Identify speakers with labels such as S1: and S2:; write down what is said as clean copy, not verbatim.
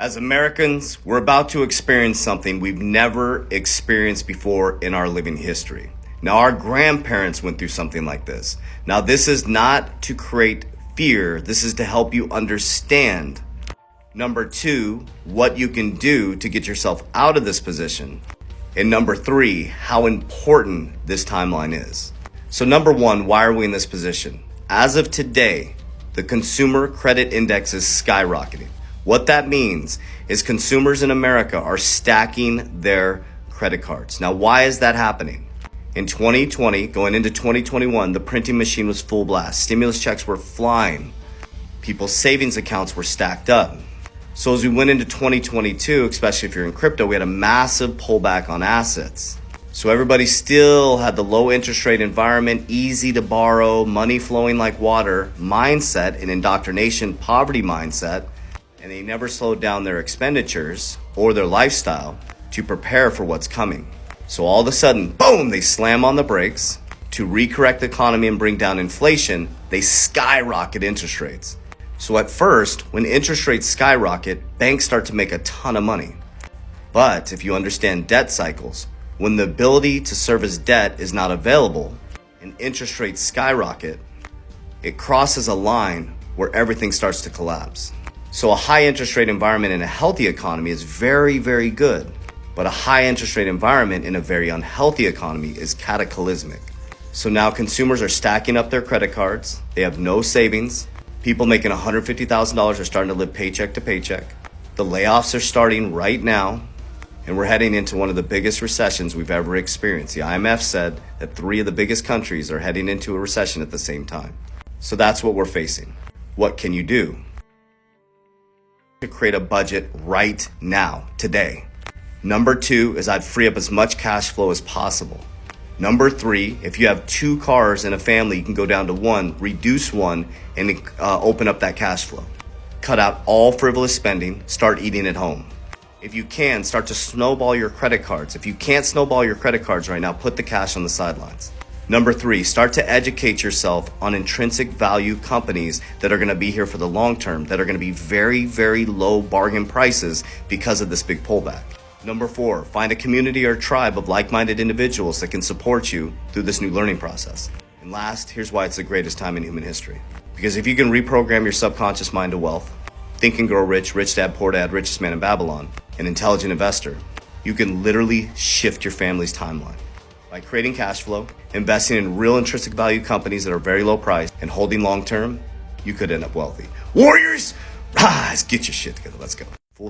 S1: As Americans, we're about to experience something we've never experienced before in our living history. Now, our grandparents went through something like this. Now, this is not to create fear. This is to help you understand. Number two, what you can do to get yourself out of this position. And number three, how important this timeline is. So number one, why are we in this position? As of today, the consumer credit index is skyrocketing. What that means is consumers in America are stacking their credit cards. Now, why is that happening? In 2020, going into 2021, the printing machine was full blast. Stimulus checks were flying. People's savings accounts were stacked up. So as we went into 2022, especially if you're in crypto, we had a massive pullback on assets. So everybody still had the low interest rate environment, easy to borrow, money flowing like water mindset, and indoctrination poverty mindset. And they never slowed down their expenditures or their lifestyle to prepare for what's coming. So all of a sudden, boom, they slam on the brakes. To recorrect the economy and bring down inflation, they skyrocket interest rates. So at first, when interest rates skyrocket, banks start to make a ton of money. But if you understand debt cycles, when the ability to service debt is not available and interest rates skyrocket, it crosses a line where everything starts to collapse. So a high interest rate environment in a healthy economy is very, very good. But a high interest rate environment in a very unhealthy economy is cataclysmic. So now consumers are stacking up their credit cards. They have no savings. People making $150,000 are starting to live paycheck to paycheck. The layoffs are starting right now. And we're heading into one of the biggest recessions we've ever experienced. The IMF said that 3 of the biggest countries are heading into a recession at the same time. So that's what we're facing. What can you do? To create a budget right now, today. Number 2 is I'd free up as much cash flow as possible. Number 3, if you have 2 cars in a family, you can go down to 1, reduce 1, and open up that cash flow. Cut out all frivolous spending, start eating at home. If you can, start to snowball your credit cards. If you can't snowball your credit cards right now, put the cash on the sidelines. Number 3, start to educate yourself on intrinsic value companies that are going to be here for the long term, that are going to be very, very low bargain prices because of this big pullback. Number 4, find a community or tribe of like-minded individuals that can support you through this new learning process. And last, here's why it's the greatest time in human history. Because if you can reprogram your subconscious mind to wealth, Think and Grow Rich, Rich Dad, Poor Dad, Richest Man in Babylon, an intelligent investor, you can literally shift your family's timeline. By creating cash flow, investing in real intrinsic value companies that are very low priced, and holding long term, you could end up wealthy. Warriors, rise, get your shit together. Let's go. Full